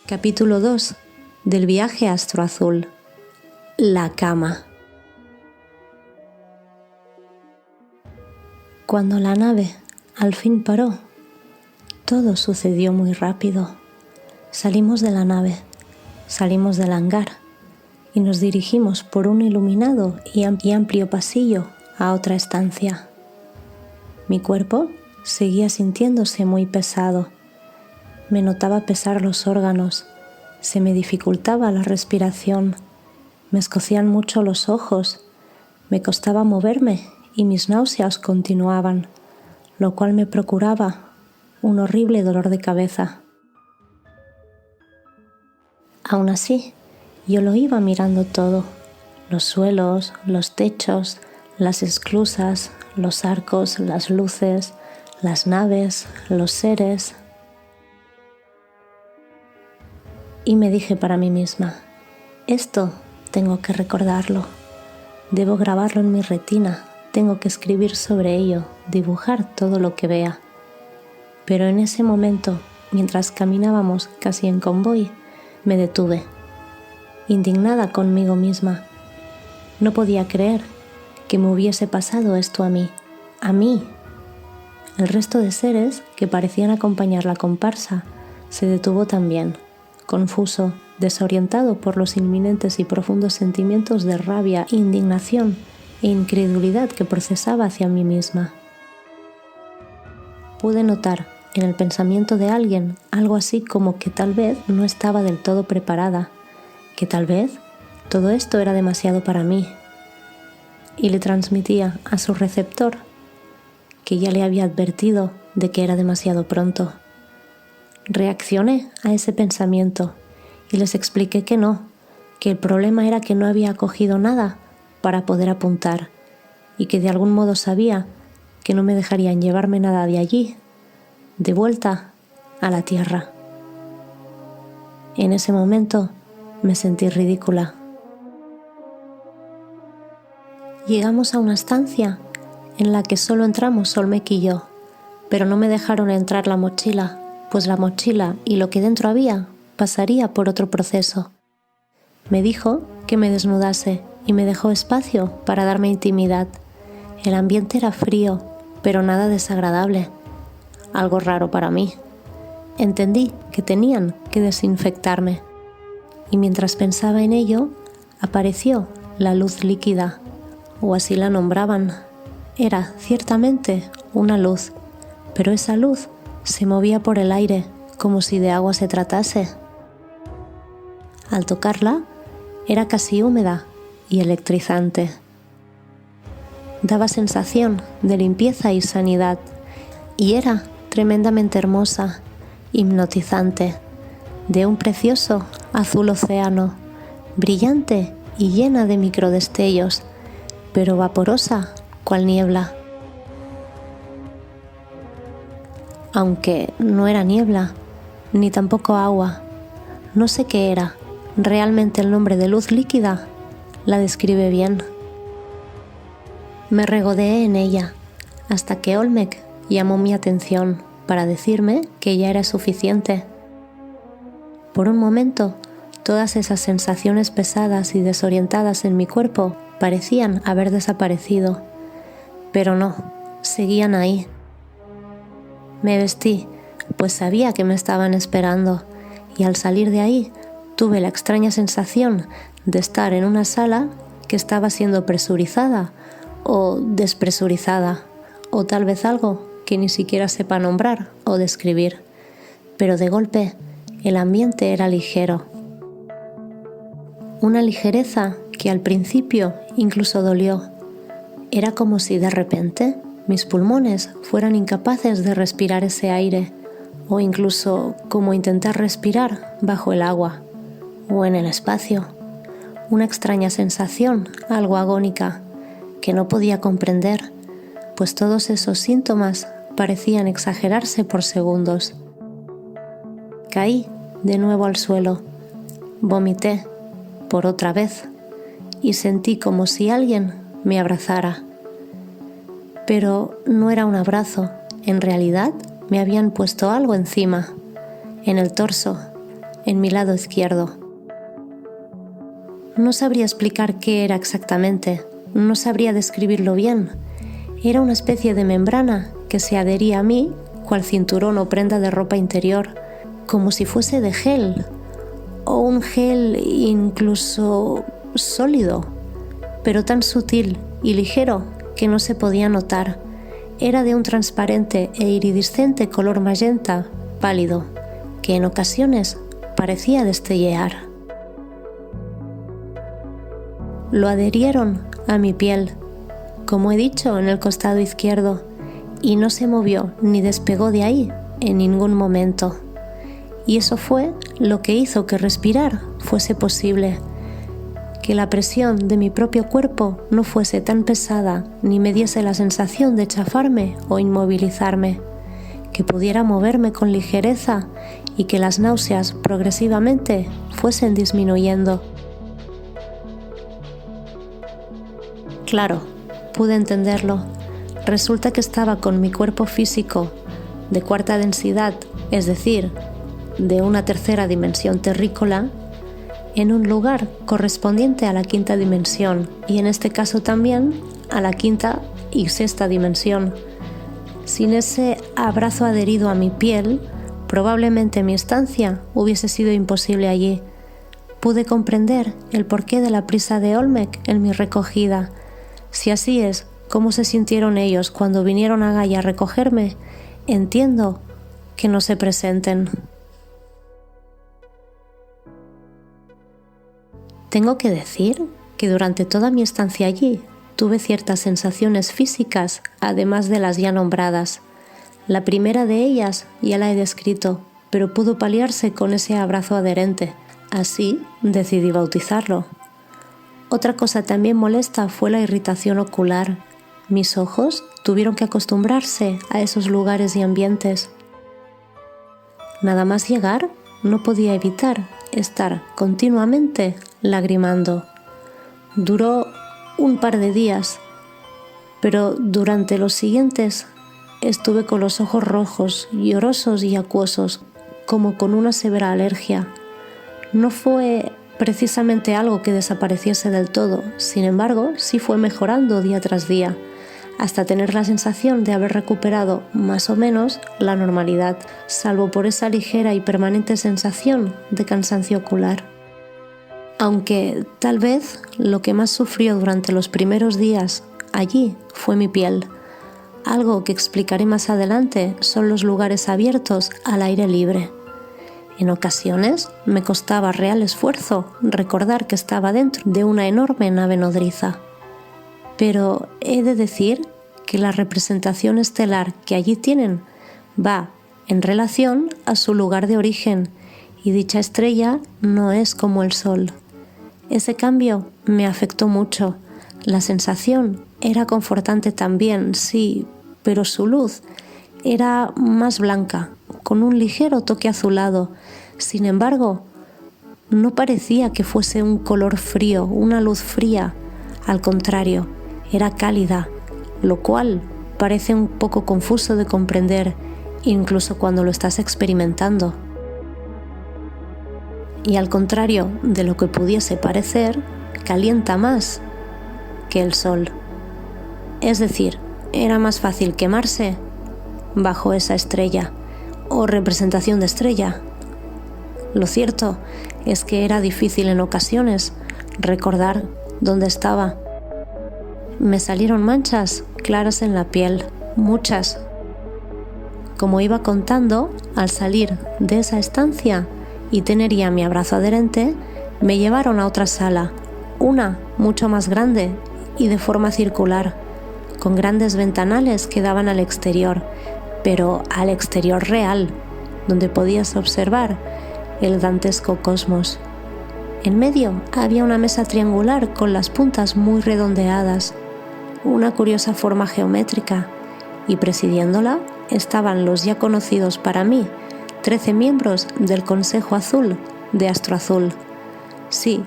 Capítulo 2 del viaje a Astro Azul. La cama. Cuando la nave al fin paró, todo sucedió muy rápido. Salimos de la nave, salimos del hangar y nos dirigimos por un iluminado y amplio pasillo a otra estancia. Mi cuerpo seguía sintiéndose muy pesado. Me notaba pesar los órganos, se me dificultaba la respiración, me escocían mucho los ojos, me costaba moverme y mis náuseas continuaban, lo cual me procuraba un horrible dolor de cabeza. Aún así, yo lo iba mirando todo, los suelos, los techos, las esclusas, los arcos, las luces, las naves, los seres. Y me dije para mí misma, esto tengo que recordarlo, debo grabarlo en mi retina, tengo que escribir sobre ello, dibujar todo lo que vea. Pero en ese momento, mientras caminábamos casi en convoy, me detuve, indignada conmigo misma. No podía creer que me hubiese pasado esto a mí. El resto de seres que parecían acompañar la comparsa se detuvo también, confuso, desorientado por los inminentes y profundos sentimientos de rabia, indignación e incredulidad que procesaba hacia mí misma. Pude notar en el pensamiento de alguien algo así como que tal vez no estaba del todo preparada, que tal vez todo esto era demasiado para mí, y le transmitía a su receptor que ya le había advertido de que era demasiado pronto. Reaccioné a ese pensamiento y les expliqué que no, que el problema era que no había cogido nada para poder apuntar y que de algún modo sabía que no me dejarían llevarme nada de allí, de vuelta a la Tierra. En ese momento me sentí ridícula. Llegamos a una estancia en la que solo entramos Olmec y yo, pero no me dejaron entrar la mochila, pues la mochila y lo que dentro había pasaría por otro proceso. Me dijo que me desnudase y me dejó espacio para darme intimidad. El ambiente era frío, pero nada desagradable. Algo raro para mí. Entendí que tenían que desinfectarme. Y mientras pensaba en ello, apareció la luz líquida, o así la nombraban. Era ciertamente una luz, pero esa luz se movía por el aire como si de agua se tratase. Al tocarla, era casi húmeda y electrizante. Daba sensación de limpieza y sanidad, y era tremendamente hermosa, hipnotizante, de un precioso azul océano, brillante y llena de microdestellos, pero vaporosa cual niebla. Aunque no era niebla, ni tampoco agua, no sé qué era. Realmente el nombre de luz líquida la describe bien. Me regodeé en ella hasta que Olmec llamó mi atención para decirme que ya era suficiente. Por un momento, todas esas sensaciones pesadas y desorientadas en mi cuerpo parecían haber desaparecido, pero no, seguían ahí. Me vestí, pues sabía que me estaban esperando, y al salir de ahí tuve la extraña sensación de estar en una sala que estaba siendo presurizada o despresurizada, o tal vez algo que ni siquiera sepa nombrar o describir, pero de golpe el ambiente era ligero. Una ligereza que al principio incluso dolió. Era como si de repente mis pulmones fueran incapaces de respirar ese aire, o incluso como intentar respirar bajo el agua o en el espacio. Una extraña sensación, algo agónica, que no podía comprender, pues todos esos síntomas parecían exagerarse por segundos. Caí de nuevo al suelo, vomité por otra vez y sentí como si alguien me abrazara. Pero no era un abrazo, en realidad me habían puesto algo encima, en el torso, en mi lado izquierdo. No sabría explicar qué era exactamente, no sabría describirlo bien. Era una especie de membrana que se adhería a mí, cual cinturón o prenda de ropa interior, como si fuese de gel, o un gel incluso sólido, pero tan sutil y ligero que no se podía notar. Era de un transparente e iridiscente color magenta pálido, que en ocasiones parecía destellear. Lo adherieron a mi piel, como he dicho, en el costado izquierdo, y no se movió ni despegó de ahí en ningún momento. Y eso fue lo que hizo que respirar fuese posible, que la presión de mi propio cuerpo no fuese tan pesada ni me diese la sensación de chafarme o inmovilizarme, que pudiera moverme con ligereza y que las náuseas progresivamente fuesen disminuyendo. Claro, pude entenderlo. Resulta que estaba con mi cuerpo físico de cuarta densidad, es decir, de una tercera dimensión terrícola, en un lugar correspondiente a la quinta dimensión y en este caso también a la quinta y sexta dimensión. Sin ese abrazo adherido a mi piel, probablemente mi estancia hubiese sido imposible allí. Pude comprender el porqué de la prisa de Olmec en mi recogida. Si así es cómo se sintieron ellos cuando vinieron a Gaia a recogerme, entiendo que no se presenten. Tengo que decir que durante toda mi estancia allí tuve ciertas sensaciones físicas, además de las ya nombradas. La primera de ellas ya la he descrito, pero pudo paliarse con ese abrazo adherente. Así decidí bautizarlo. Otra cosa también molesta fue la irritación ocular. Mis ojos tuvieron que acostumbrarse a esos lugares y ambientes. Nada más llegar, no podía evitar estar continuamente lagrimando. Duró un par de días, pero durante los siguientes estuve con los ojos rojos, llorosos y acuosos, como con una severa alergia. No fue precisamente algo que desapareciese del todo, sin embargo, sí fue mejorando día tras día, hasta tener la sensación de haber recuperado más o menos la normalidad, salvo por esa ligera y permanente sensación de cansancio ocular. Aunque tal vez lo que más sufrió durante los primeros días allí fue mi piel. Algo que explicaré más adelante son los lugares abiertos al aire libre. En ocasiones me costaba real esfuerzo recordar que estaba dentro de una enorme nave nodriza. Pero he de decir que la representación estelar que allí tienen va en relación a su lugar de origen y dicha estrella no es como el Sol. Ese cambio me afectó mucho. La sensación era confortante también, sí, pero su luz era más blanca, con un ligero toque azulado. Sin embargo, no parecía que fuese un color frío, una luz fría. Al contrario, era cálida, lo cual parece un poco confuso de comprender, incluso cuando lo estás experimentando. Y al contrario de lo que pudiese parecer, calienta más que el Sol. Es decir, era más fácil quemarse bajo esa estrella o representación de estrella. Lo cierto es que era difícil en ocasiones recordar dónde estaba. Me salieron manchas claras en la piel, muchas. Como iba contando, al salir de esa estancia y tener ya mi abrazo adherente, me llevaron a otra sala, una mucho más grande y de forma circular, con grandes ventanales que daban al exterior, pero al exterior real, donde podías observar el dantesco cosmos. En medio había una mesa triangular con las puntas muy redondeadas, una curiosa forma geométrica, y presidiéndola estaban los ya conocidos para mí 13 miembros del Consejo Azul de Astro Azul. Sí,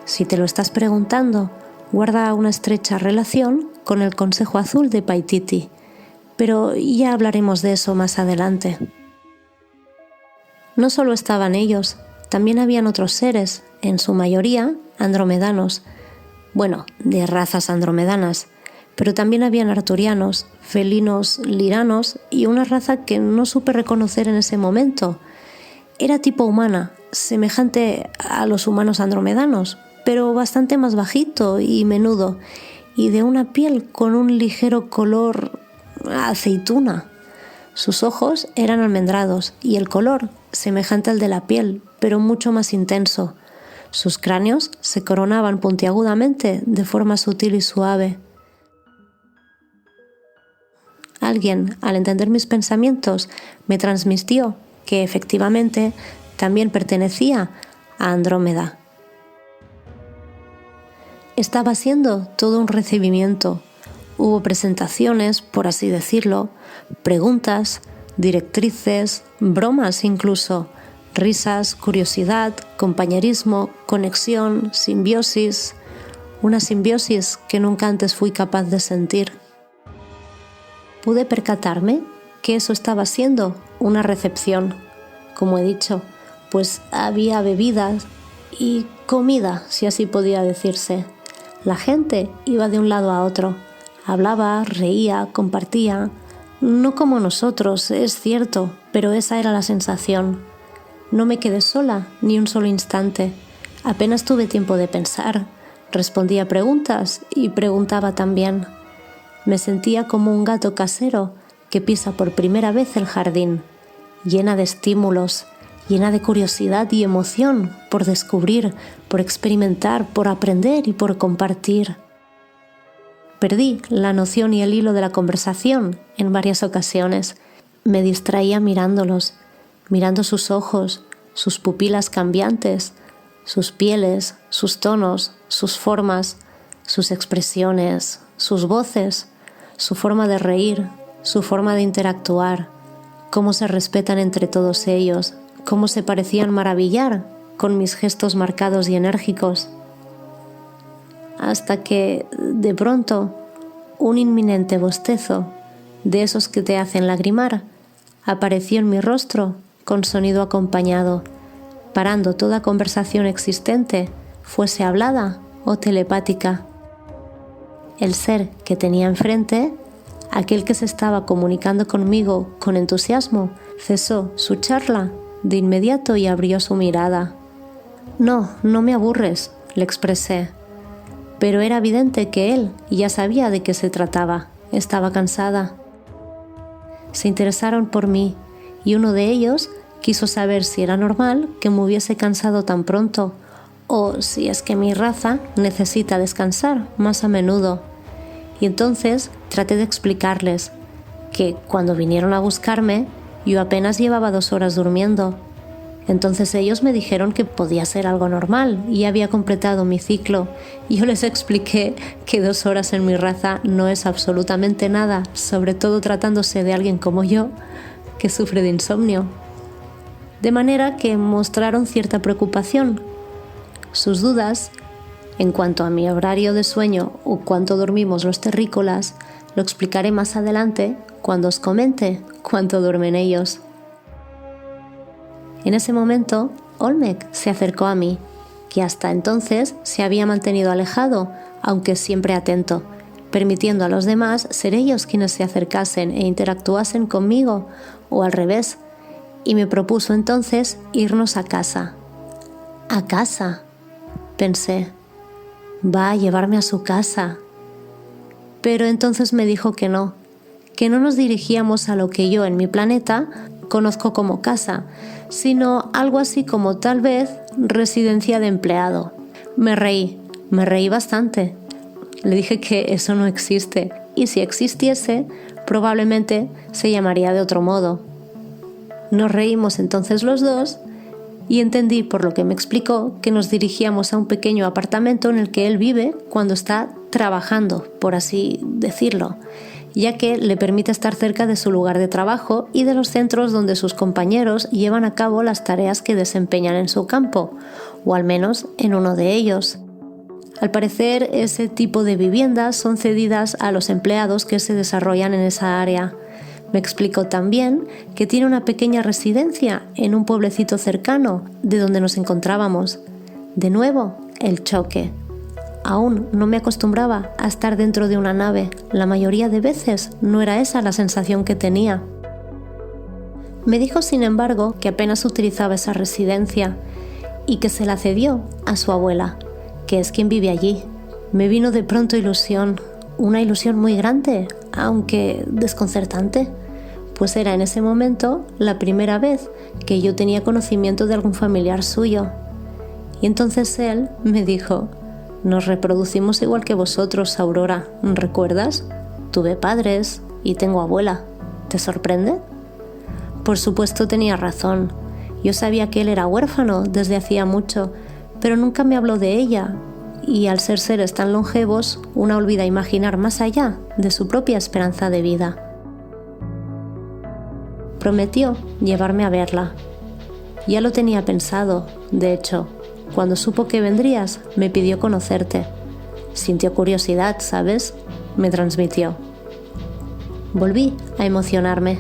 si te lo estás preguntando, guarda una estrecha relación con el Consejo Azul de Paititi, pero ya hablaremos de eso más adelante. No solo estaban ellos, también habían otros seres, en su mayoría andromedanos, bueno, de razas andromedanas, pero también habían arturianos, felinos, liranos y una raza que no supe reconocer en ese momento. Era tipo humana, semejante a los humanos andromedanos, pero bastante más bajito y menudo, y de una piel con un ligero color aceituna. Sus ojos eran almendrados y el color semejante al de la piel, pero mucho más intenso. Sus cráneos se coronaban puntiagudamente de forma sutil y suave. Alguien, al entender mis pensamientos, me transmitió que efectivamente también pertenecía a Andrómeda. Estaba siendo todo un recibimiento. Hubo presentaciones, por así decirlo, preguntas, directrices, bromas incluso, risas, curiosidad, compañerismo, conexión, simbiosis, una simbiosis que nunca antes fui capaz de sentir. Pude percatarme que eso estaba siendo una recepción, como he dicho, pues había bebidas y comida, si así podía decirse. La gente iba de un lado a otro, hablaba, reía, compartía, no como nosotros, es cierto, pero esa era la sensación. No me quedé sola ni un solo instante, apenas tuve tiempo de pensar, respondía preguntas y preguntaba también. Me sentía como un gato casero que pisa por primera vez el jardín, llena de estímulos, llena de curiosidad y emoción por descubrir, por experimentar, por aprender y por compartir. Perdí la noción y el hilo de la conversación en varias ocasiones. Me distraía mirándolos, mirando sus ojos, sus pupilas cambiantes, sus pieles, sus tonos, sus formas, sus expresiones, sus voces, su forma de reír, su forma de interactuar, cómo se respetan entre todos ellos, cómo se parecían maravillar con mis gestos marcados y enérgicos. Hasta que, de pronto, un inminente bostezo, de esos que te hacen lagrimar, apareció en mi rostro con sonido acompañado, parando toda conversación existente, fuese hablada o telepática. El ser que tenía enfrente, aquel que se estaba comunicando conmigo con entusiasmo, cesó su charla de inmediato y abrió su mirada. No me aburres, le expresé. Pero era evidente que él ya sabía de qué se trataba. Estaba cansada. Se interesaron por mí y uno de ellos quiso saber si era normal que me hubiese cansado tan pronto o si es que mi raza necesita descansar más a menudo. Y entonces traté de explicarles que cuando vinieron a buscarme yo apenas llevaba 2 horas durmiendo. Entonces ellos me dijeron que podía ser algo normal y había completado mi ciclo. Yo les expliqué que 2 horas en mi raza no es absolutamente nada, sobre todo tratándose de alguien como yo, que sufre de insomnio. De manera que mostraron cierta preocupación. Sus dudas, en cuanto a mi horario de sueño o cuánto dormimos los terrícolas, lo explicaré más adelante cuando os comente cuánto duermen ellos. En ese momento, Olmec se acercó a mí, que hasta entonces se había mantenido alejado, aunque siempre atento, permitiendo a los demás ser ellos quienes se acercasen e interactuasen conmigo, o al revés, y me propuso entonces irnos a casa. ¿A casa?, pensé. Va a llevarme a su casa. Pero entonces me dijo que no nos dirigíamos a lo que yo en mi planeta conozco como casa, sino algo así como tal vez residencia de empleado. Me reí bastante. Le dije que eso no existe y si existiese, probablemente se llamaría de otro modo. Nos reímos entonces los dos y entendí por lo que me explicó que nos dirigíamos a un pequeño apartamento en el que él vive cuando está trabajando, por así decirlo, ya que le permite estar cerca de su lugar de trabajo y de los centros donde sus compañeros llevan a cabo las tareas que desempeñan en su campo, o al menos en uno de ellos. Al parecer, ese tipo de viviendas son cedidas a los empleados que se desarrollan en esa área, Me explicó también que tiene una pequeña residencia en un pueblecito cercano de donde nos encontrábamos. De nuevo, el choque. Aún no me acostumbraba a estar dentro de una nave. La mayoría de veces no era esa la sensación que tenía. Me dijo, sin embargo, que apenas utilizaba esa residencia y que se la cedió a su abuela, que es quien vive allí. Me vino de pronto ilusión, una ilusión muy grande, aunque desconcertante, pues era en ese momento la primera vez que yo tenía conocimiento de algún familiar suyo. Y entonces él me dijo: nos reproducimos igual que vosotros, Aurora, ¿recuerdas? Tuve padres y tengo abuela. ¿Te sorprende? Por supuesto tenía razón. Yo sabía que él era huérfano desde hacía mucho, pero nunca me habló de ella, y al ser seres tan longevos, una olvida imaginar más allá de su propia esperanza de vida. Prometió llevarme a verla. Ya lo tenía pensado, de hecho. Cuando supo que vendrías, me pidió conocerte. Sintió curiosidad, ¿sabes? Me transmitió. Volví a emocionarme,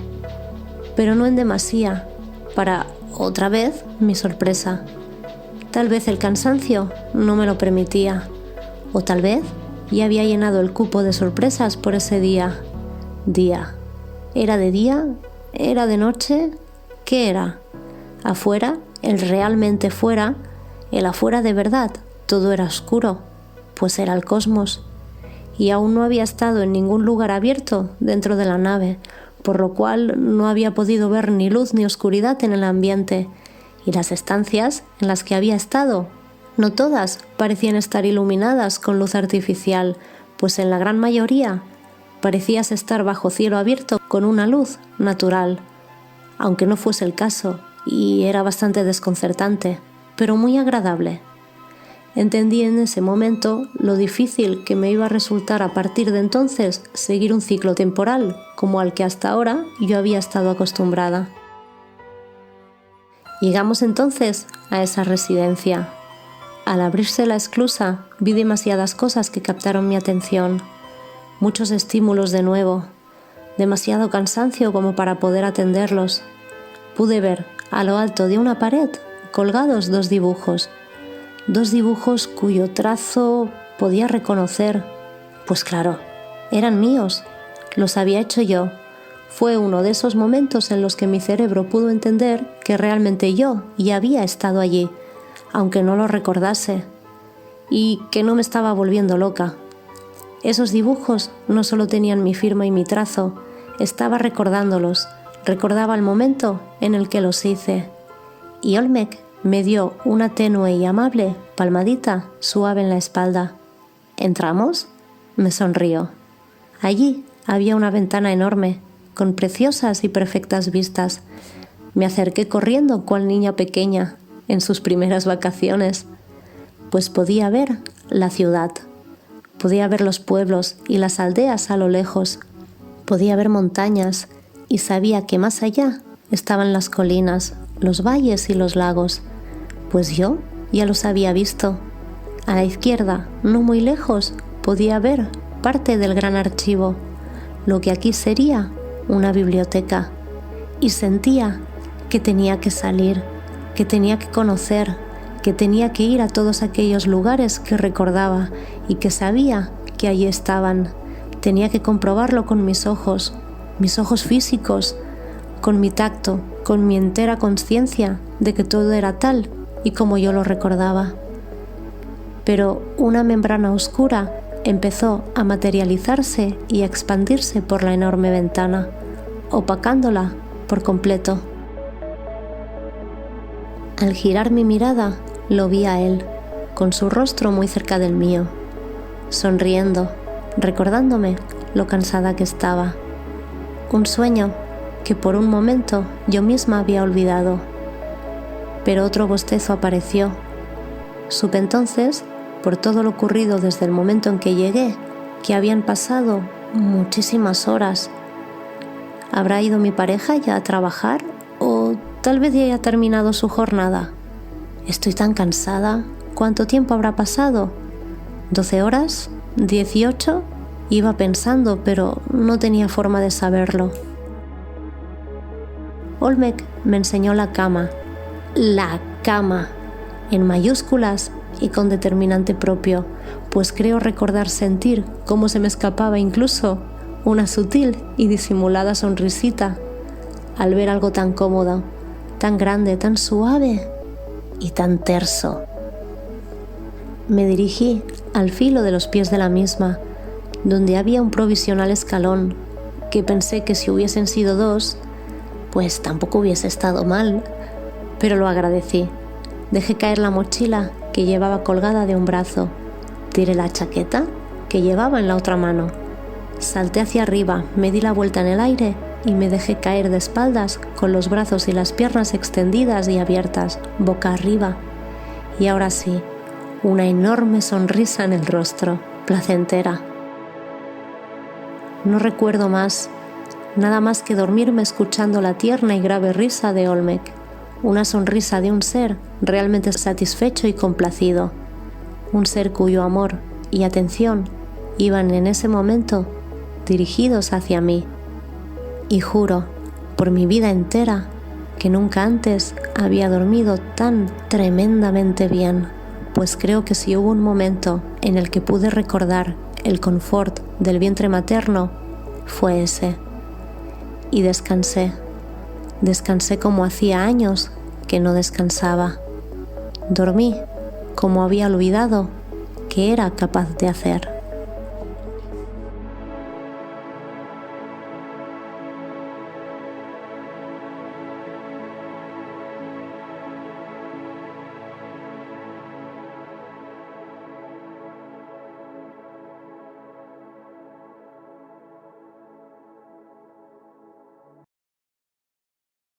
pero no en demasía, para, otra vez, mi sorpresa. Tal vez el cansancio no me lo permitía, o tal vez ya había llenado el cupo de sorpresas por ese día. ¿Era de día? ¿Era de noche? ¿Qué era? Afuera, el realmente fuera, el afuera de verdad, todo era oscuro, pues era el cosmos. Y aún no había estado en ningún lugar abierto dentro de la nave, por lo cual no había podido ver ni luz ni oscuridad en el ambiente, y las estancias en las que había estado, no todas parecían estar iluminadas con luz artificial, pues en la gran mayoría parecías estar bajo cielo abierto con una luz natural, aunque no fuese el caso, y era bastante desconcertante, pero muy agradable. Entendí en ese momento lo difícil que me iba a resultar a partir de entonces seguir un ciclo temporal como al que hasta ahora yo había estado acostumbrada. Llegamos entonces a esa residencia. Al abrirse la esclusa vi demasiadas cosas que captaron mi atención, muchos estímulos de nuevo, demasiado cansancio como para poder atenderlos. Pude ver a lo alto de una pared colgados dos dibujos cuyo trazo podía reconocer. Pues claro, eran míos, los había hecho yo. Fue uno de esos momentos en los que mi cerebro pudo entender que realmente yo ya había estado allí, aunque no lo recordase, y que no me estaba volviendo loca. Esos dibujos no solo tenían mi firma y mi trazo, estaba recordándolos, recordaba el momento en el que los hice. Y Olmec me dio una tenue y amable palmadita suave en la espalda. ¿Entramos? Me sonrió. Allí había una ventana enorme, con preciosas y perfectas vistas. Me acerqué corriendo cual niña pequeña en sus primeras vacaciones, pues podía ver la ciudad, podía ver los pueblos y las aldeas a lo lejos, podía ver montañas y sabía que más allá estaban las colinas, los valles y los lagos, pues yo ya los había visto. A la izquierda, no muy lejos, podía ver parte del gran archivo, lo que aquí sería una biblioteca, y sentía que tenía que salir, que tenía que conocer, que tenía que ir a todos aquellos lugares que recordaba y que sabía que allí estaban. Tenía que comprobarlo con mis ojos físicos, con mi tacto, con mi entera conciencia de que todo era tal y como yo lo recordaba. Pero una membrana oscura empezó a materializarse y a expandirse por la enorme ventana, opacándola por completo. Al girar mi mirada, lo vi a él, con su rostro muy cerca del mío, sonriendo, recordándome lo cansada que estaba. Un sueño que por un momento yo misma había olvidado. Pero otro bostezo apareció. Supe entonces, por todo lo ocurrido desde el momento en que llegué, que habían pasado muchísimas horas. ¿Habrá ido mi pareja ya a trabajar? ¿O tal vez ya haya terminado su jornada? Estoy tan cansada. ¿Cuánto tiempo habrá pasado? ¿12 horas? ¿18? Iba pensando, pero no tenía forma de saberlo. Olmec me enseñó la cama, en mayúsculas y con determinante propio, pues creo recordar sentir cómo se me escapaba incluso una sutil y disimulada sonrisita al ver algo tan cómodo, tan grande, tan suave y tan terso. Me dirigí al filo de los pies de la misma, donde había un provisional escalón, que pensé que si hubiesen sido 2, pues tampoco hubiese estado mal, pero lo agradecí. Dejé caer la mochila que llevaba colgada de un brazo, tiré la chaqueta que llevaba en la otra mano, salté hacia arriba, me di la vuelta en el aire y me dejé caer de espaldas con los brazos y las piernas extendidas y abiertas, boca arriba. Y ahora sí, una enorme sonrisa en el rostro, placentera. No recuerdo más, nada más que dormirme escuchando la tierna y grave risa de Olmec, una sonrisa de un ser realmente satisfecho y complacido, un ser cuyo amor y atención iban en ese momento dirigidos hacia mí. Y juro, por mi vida entera, que nunca antes había dormido tan tremendamente bien, pues creo que si hubo un momento en el que pude recordar el confort del vientre materno, fue ese. Y descansé como hacía años que no descansaba. Dormí como había olvidado que era capaz de hacer.